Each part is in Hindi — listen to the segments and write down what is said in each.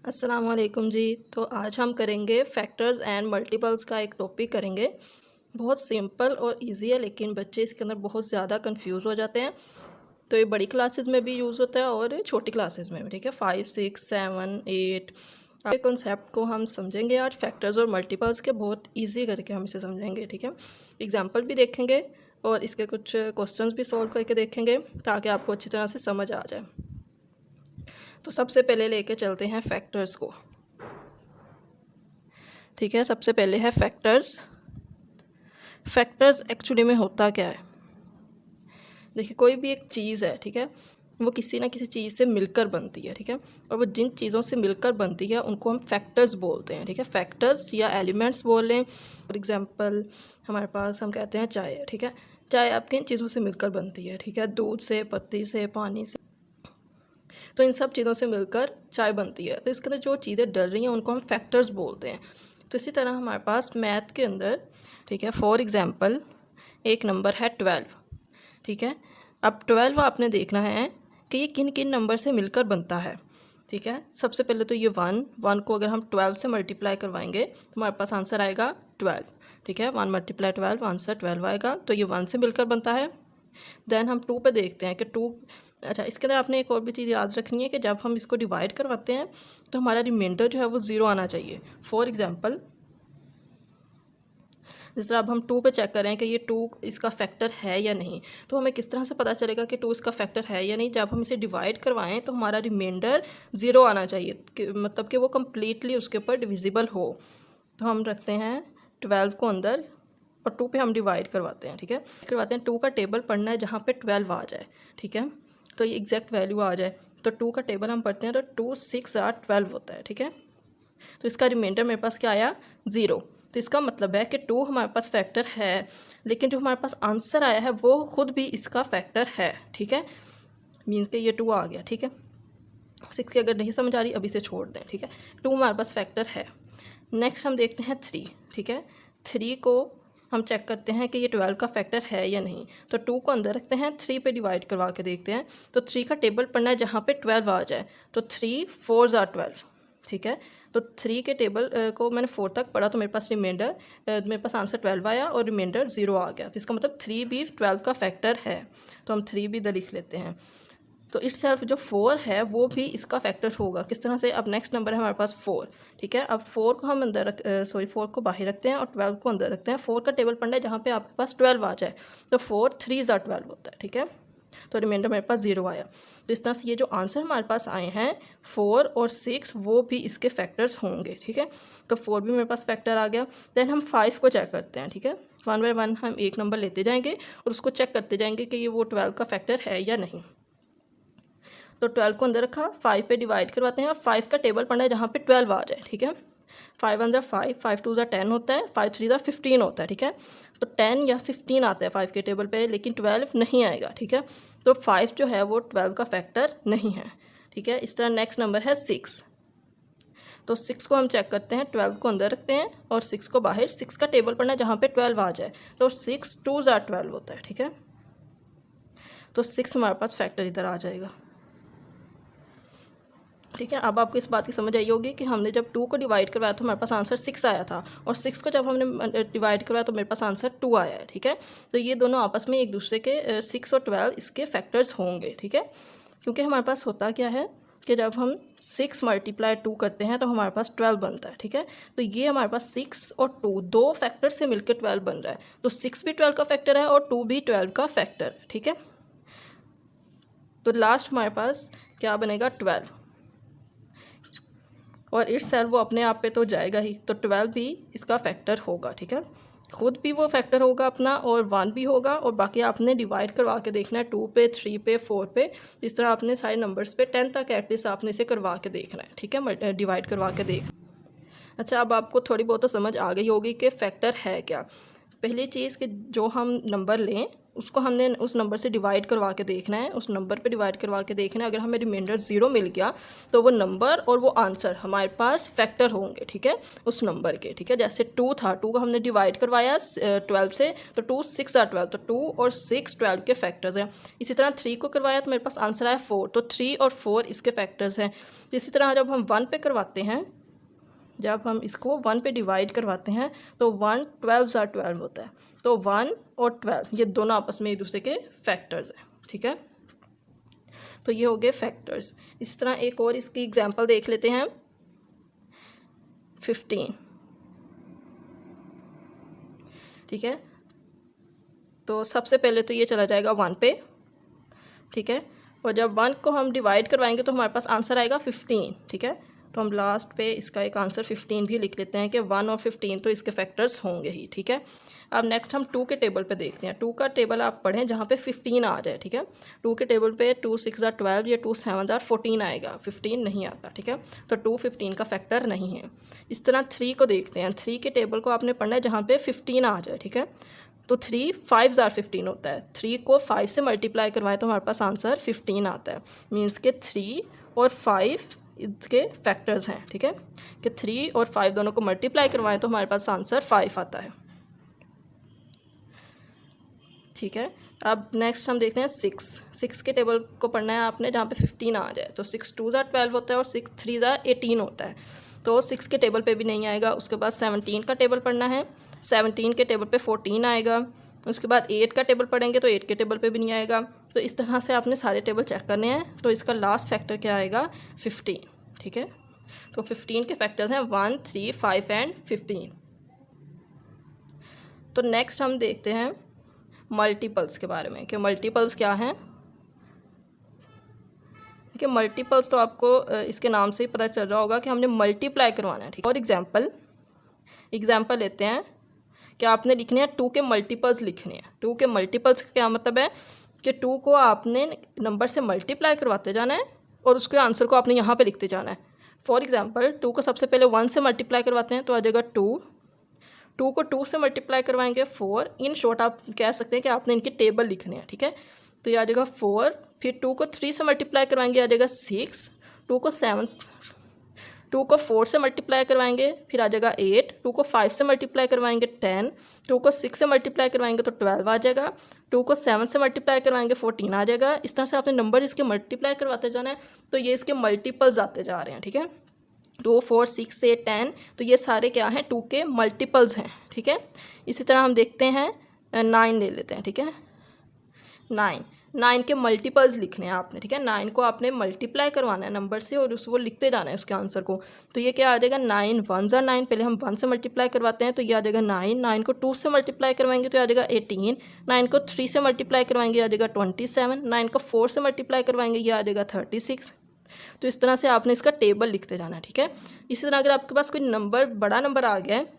अस्सलाम वालेकुम जी। तो आज हम करेंगे फैक्टर्स एंड मल्टीपल्स का एक टॉपिक करेंगे। बहुत सिंपल और इजी है, लेकिन बच्चे इसके अंदर बहुत ज़्यादा कंफ्यूज हो जाते हैं। तो ये बड़ी क्लासेस में भी यूज़ होता है और छोटी क्लासेस में भी, ठीक है। 5, 6, 7, 8 के कॉन्सेप्ट को हम समझेंगे आज फैक्टर्स और मल्टीपल्स के, बहुत ईजी करके हम इसे समझेंगे, ठीक है। एग्जाम्पल भी देखेंगे और इसके कुछ क्वेश्चंस भी सॉल्व करके देखेंगे ताकि आपको अच्छी तरह से समझ आ जाए। तो सबसे पहले लेके चलते हैं फैक्टर्स को, ठीक है। सबसे पहले है फैक्टर्स। फैक्टर्स एक्चुअली में होता क्या है? देखिए, कोई भी एक चीज़ है, ठीक है, वो किसी ना किसी चीज़ से मिलकर बनती है, ठीक है। और वो जिन चीज़ों से मिलकर बनती है उनको हम फैक्टर्स बोलते हैं, ठीक है। फैक्टर्स या एलिमेंट्स बोल लें। फॉर एग्जांपल हमारे पास हम कहते हैं चाय, ठीक है। चाय आपकी इन चीज़ों से मिलकर बनती है, ठीक है। दूध से, पत्ती से, पानी से, तो इन सब चीज़ों से मिलकर चाय बनती है। तो इसके अंदर जो चीज़ें डल रही हैं उनको हम फैक्टर्स बोलते हैं। तो इसी तरह हमारे पास मैथ के अंदर, ठीक है, फॉर एग्जांपल एक नंबर है 12, ठीक है। अब 12 आपने देखना है कि ये किन किन नंबर से मिलकर बनता है, ठीक है। सबसे पहले तो ये 1 को अगर हम 12 से मल्टीप्लाई करवाएंगे तो हमारे पास आंसर आएगा 12, ठीक है। 1 × 12 आंसर 12 आएगा, तो ये 1 से मिलकर बनता है। देन हम 2 पे देखते हैं कि 2, अच्छा, इसके अंदर आपने एक और भी चीज़ याद रखनी है कि जब हम इसको डिवाइड करवाते हैं तो हमारा रिमाइंडर जो है वो 0 आना चाहिए। फॉर एग्जांपल जिस तरह अब हम 2 पे चेक करें कि ये 2 इसका फैक्टर है या नहीं, तो हमें किस तरह से पता चलेगा कि 2 इसका फैक्टर है या नहीं? जब हम इसे डिवाइड करवाएं तो हमारा रिमाइंडर 0 आना चाहिए, मतलब कि वो कम्प्लीटली उसके ऊपर डिविजिबल हो। तो हम रखते हैं 12 को अंदर और 2 पे हम डिवाइड करवाते हैं, ठीक है। करवाते हैं 2 का टेबल पढ़ना है जहाँ पे 12 आ जाए, ठीक है। तो ये एग्जैक्ट वैल्यू आ जाए तो 2 का टेबल हम पढ़ते हैं तो 2 6 8 12 होता है, ठीक है। तो इसका रिमाइंडर मेरे पास क्या आया? 0। तो इसका मतलब है कि 2 हमारे पास फैक्टर है, लेकिन जो हमारे पास आंसर आया है वो खुद भी इसका फैक्टर है, ठीक है। मीन्स कि ये 2 आ गया, ठीक है। 6 की अगर नहीं समझ आ रही अभी से छोड़ दें, ठीक है। 2 हमारे पास फैक्टर है। नेक्स्ट हम देखते हैं 3, ठीक है। 3 को हम चेक करते हैं कि ये 12 का फैक्टर है या नहीं। तो 2 को अंदर रखते हैं, 3 पे डिवाइड करवा के देखते हैं। तो 3 का टेबल पढ़ना है जहाँ पे 12 आ जाए। तो 3 4 ज़ा 12, ठीक है। तो 3 के टेबल को मैंने 4 तक पढ़ा तो मेरे पास रिमाइंडर, मेरे पास आंसर 12 आया और रिमाइंडर 0 आ गया। तो इसका मतलब 3 भी 12 का फैक्टर है। तो हम 3 भी इधर लिख लेते हैं। तो इट्सेल्फ जो 4 है वो भी इसका फैक्टर होगा। किस तरह से? अब नेक्स्ट नंबर है हमारे पास 4, ठीक है। अब 4 को हम अंदर 4 को बाहर रखते हैं और 12 को अंदर रखते हैं। 4 का टेबल पढ़ना है जहाँ पे आपके पास 12 आ जाए। तो 4 3 ज़ा 12 होता है, ठीक है। तो रिमाइंडर मेरे पास 0 आया। तो इस तरह से ये जो आंसर हमारे पास आए हैं 4 और 6 वो भी इसके फैक्टर्स होंगे, ठीक है। तो 4 भी मेरे पास फैक्टर आ गया। देन हम 5 को चेक करते हैं, ठीक है। 1 बाय 1 हम एक नंबर लेते जाएंगे और उसको चेक करते जाएंगे कि ये वो 12 का फैक्टर है या नहीं। तो 12 को अंदर रखा, 5 पे डिवाइड करवाते हैं और 5 का टेबल पढ़ना है जहाँ पे 12 आ जाए, ठीक है। 5 1 ज़ा 5, 5 2 ज़ा 10 होता है, 5 3 ज़ा 15 होता है, ठीक है। तो 10 या 15 आता है 5 के टेबल पे, लेकिन 12 नहीं आएगा, ठीक है। तो 5 जो है वो 12 का फैक्टर नहीं है, ठीक है। इस तरह नेक्स्ट नंबर है 6। तो 6 को हम चेक करते हैं, 12 को अंदर रखते हैं और 6 को बाहर। 6 का टेबल पढ़ना है जहाँ पे 12 आ जाए। तो 6 2 ज़ा 12 होता है, ठीक है। तो 6 हमारे पास फैक्टर इधर आ जाएगा, ठीक है। अब आपको इस बात की समझ आई होगी कि हमने जब 2 को डिवाइड करवाया तो हमारे पास आंसर 6 आया था और 6 को जब हमने डिवाइड करवाया तो मेरे पास आंसर 2 आया है, ठीक है। तो ये दोनों आपस में एक दूसरे के 6 और 12 इसके फैक्टर्स होंगे, ठीक है। क्योंकि हमारे पास होता क्या है कि जब हम 6 × 2 करते हैं तो हमारे पास 12 बनता है, ठीक है। तो ये हमारे पास 6 और 2 दो फैक्टर से मिलकर 12 बन रहा है। तो 6 भी 12 का फैक्टर है और 2 भी 12 का फैक्टर है, ठीक है। तो लास्ट हमारे पास क्या बनेगा? 12, और इट्स सेल्फ वो अपने आप पे तो जाएगा ही। तो 12 भी इसका फैक्टर होगा, ठीक है। खुद भी वो फैक्टर होगा अपना और 1 भी होगा, और बाकी आपने डिवाइड करवा के देखना है 2 पे, 3 पे, 4 पे। इस तरह आपने सारे नंबर्स पे 10 तक एटलीस्ट आपने इसे करवा के देखना है, ठीक है, डिवाइड करवा के देख। अच्छा, अब आपको थोड़ी बहुत तो समझ आ गई होगी कि फैक्टर है क्या। पहली चीज़ कि जो हम नंबर लें उसको हमने उस नंबर से डिवाइड करवा के देखना है, उस नंबर पे डिवाइड करवा के देखना है। अगर हमें रिमाइंडर 0 मिल गया तो वो नंबर और वो आंसर हमारे पास फैक्टर होंगे, ठीक है, उस नंबर के, ठीक है। जैसे 2 था, 2 को हमने डिवाइड करवाया 12 से, तो 2 6 12, तो 2 और 6 12 के फैक्टर्स हैं। इसी तरह 3 को करवाया तो मेरे पास आंसर आया 4, तो 3 और 4 इसके फैक्टर्स हैं। इसी तरह जब हम 1 पे करवाते हैं, जब हम इसको 1 पे डिवाइड करवाते हैं तो 1 12 12 होता है, तो 1 और 12 ये दोनों आपस में एक दूसरे के फैक्टर्स हैं, ठीक है। तो ये हो गए फैक्टर्स। इस तरह एक और इसकी एग्जांपल देख लेते हैं, 15, ठीक है। तो सबसे पहले तो ये चला जाएगा 1 पे, ठीक है, और जब 1 को हम डिवाइड करवाएंगे तो हमारे पास आंसर आएगा 15, ठीक है। तो हम लास्ट पे इसका एक आंसर 15 भी लिख लेते हैं कि 1 और 15 तो इसके फैक्टर्स होंगे ही, ठीक है। अब नेक्स्ट हम 2 के टेबल पे देखते हैं। 2 का टेबल आप पढ़ें जहाँ पे 15 आ जाए, ठीक है। 2 के टेबल पे 2 6 12 या 2 7 14 आएगा, 15 नहीं आता, ठीक है। तो 2 15 का फैक्टर नहीं है। इस तरह 3 को देखते हैं। 3 के टेबल को आपने पढ़ना है जहाँ पे 15 आ जाए, ठीक है। तो 3 5 15 होता है। 3 को 5 से मल्टीप्लाई करवाएं तो हमारे पास आंसर 15 आता है। मीन्स के 3 और 5 इसके फैक्टर्स हैं, ठीक है, कि 3 और 5 दोनों को मल्टीप्लाई करवाएं तो हमारे पास आंसर 5 आता है, ठीक है। अब नेक्स्ट हम देखते हैं 6 के टेबल को पढ़ना है आपने जहाँ पे 15 आ जाए। तो 6 2 12 होता है और 6 3 18 होता है, तो 6 के टेबल पे भी नहीं आएगा। उसके बाद 17 का टेबल पढ़ना है, 17 के टेबल पे 14 आएगा। उसके बाद 8 का टेबल पढ़ेंगे तो 8 के टेबल पे भी नहीं आएगा। तो इस तरह से आपने सारे टेबल चेक करने हैं। तो इसका लास्ट फैक्टर क्या आएगा, 15, ठीक है। तो 15 के फैक्टर्स हैं 1 3 5 एंड 15। तो नेक्स्ट हम देखते हैं मल्टीपल्स के बारे में कि मल्टीपल्स क्या हैं। देखिए मल्टीपल्स तो आपको इसके नाम से ही पता चल रहा होगा कि हमने मल्टीप्लाई करवाना है, ठीक है। और एग्जाम्पल लेते हैं कि आपने लिखने हैं 2 के मल्टीपल्स लिखने हैं। 2 के मल्टीपल्स का क्या मतलब है कि 2 को आपने नंबर से मल्टीप्लाई करवाते जाना है और उसके आंसर को आपने यहाँ पे लिखते जाना है। फॉर एग्जांपल 2 को सबसे पहले 1 से मल्टीप्लाई करवाते हैं तो आ जाएगा 2, 2 को 2 से मल्टीप्लाई करवाएंगे 4। इन शॉर्ट आप कह सकते हैं कि आपने इनके टेबल लिखने हैं, ठीक है। तो ये आ जाएगा 4, फिर 2 को 3 से मल्टीप्लाई करवाएंगे आ जाएगा 6, 2 को 4 से मल्टीप्लाई करवाएंगे फिर आ जाएगा 8, 2 को 5 से मल्टीप्लाई करवाएंगे 10, 2 को 6 से मल्टीप्लाई करवाएंगे तो 12 आ जाएगा, 2 को 7 से मल्टीप्लाई करवाएंगे 14 आ जाएगा। इस तरह से आपने नंबर इसके मल्टीप्लाई करवाते जाना है। तो ये इसके मल्टीपल्स आते जा रहे हैं, ठीक है। 2 4 6 8 10, तो ये सारे क्या हैं, 2 के मल्टीपल्स हैं, ठीक है। इसी तरह हम देखते हैं 9 ले लेते हैं, ठीक है। 9 के मल्टीपल्स लिखने हैं आपने, ठीक है। 9 को आपने मल्टीप्लाई करवाना है नंबर से और उसको लिखते जाना है उसके आंसर को। तो ये क्या आ जाएगा, 9 1 9, पहले हम 1 से मल्टीप्लाई करवाते हैं तो ये आ जाएगा 9, 9 को 2 से मल्टीप्लाई करवाएंगे तो आ जाएगा 18, 9 को 3 से मल्टीप्लाई करवाएंगे आ जाएगा 27, 9 को 4 से मल्टीप्लाई करवाएंगे ये आ जाएगा 36। तो इस तरह से आपने इसका टेबल लिखते जाना है, ठीक है। इसी तरह अगर आपके पास कोई नंबर बड़ा नंबर आ गया है,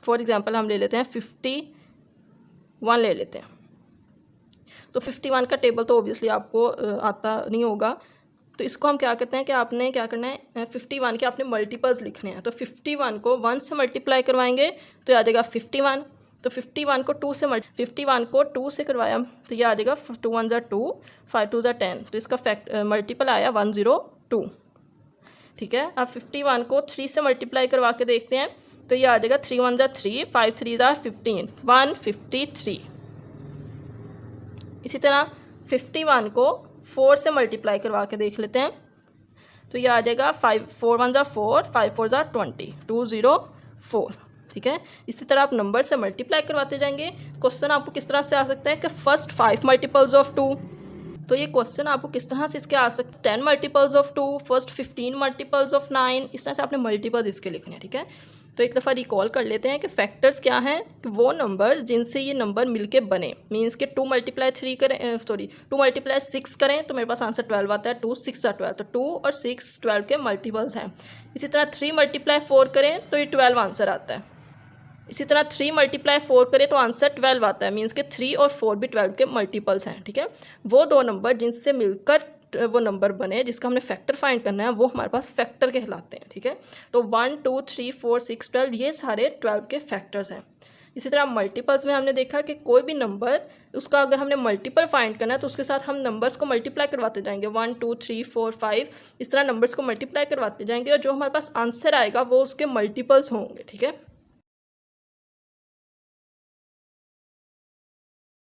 फॉर एग्जांपल हम ले लेते हैं 51 ले लेते हैं। तो 51 का टेबल तो ऑब्वियसली आपको आता नहीं होगा। तो इसको हम क्या करते हैं कि आपने क्या करना है, 51 के आपने मल्टीपल्स लिखने हैं। तो 51 को 1 से मल्टीप्लाई करवाएंगे तो आ जाएगा 51। तो 51 को 2 से करवाया तो ये आ जाएगा 2 1 2, 5 2 10। तो इसका मल्टीपल आया 102, ठीक है। अब 51 को 3 से मल्टीप्लाई करवा के देखते हैं तो ये आ जाएगा 3 1 3, 5 3 15, 153। इसी तरह 51 को 4 से मल्टीप्लाई करवा के देख लेते हैं तो ये आ जाएगा 5 4 1 4, 5 4 20, 204, ठीक है। इसी तरह आप नंबर से मल्टीप्लाई करवाते जाएंगे। क्वेश्चन आपको किस तरह से आ सकता है कि फर्स्ट 5 मल्टीपल्स ऑफ 2। तो ये क्वेश्चन आपको किस तरह से इसके आ सकते हैं, 10 multiples of 2, first 15 multiples of 9। इस तरह से आपने मल्टीपल्स इसके लिखने हैं, ठीक है। तो एक दफ़ा रिकॉल कर लेते हैं कि फैक्टर्स क्या हैं, कि वो नंबर्स जिनसे ये नंबर मिलके बने। मीन्स के 2 मल्टीप्लाई 6 करें तो मेरे पास आंसर 12 आता है। 2 6 12, तो 2 और 6 12 के मल्टीपल्स हैं। इसी तरह 3 मल्टीप्लाई 4 करें तो ये 12 आंसर आता है। इसी तरह 3 मल्टीप्लाई 4 करें तो आंसर 12 आता है। मीन्स के 3 और 4 भी 12 के मल्टीपल्स हैं, ठीक है। वो दो नंबर जिनसे मिलकर वो नंबर बने जिसका हमने फैक्टर फाइंड करना है वो हमारे पास फैक्टर कहलाते हैं, ठीक है। तो 1 2 3 4 6 12 ये सारे 12 के फैक्टर्स हैं। इसी तरह मल्टीपल्स में हमने देखा कि कोई भी नंबर उसका अगर हमने मल्टीपल फाइंड करना है तो उसके साथ हम नंबर्स को मल्टीप्लाई करवाते जाएंगे, 1 2 3 4 5 इस तरह नंबर्स को मल्टीप्लाई करवाते जाएंगे और जो हमारे पास आंसर आएगा वो उसके मल्टीपल्स होंगे। ठीक है,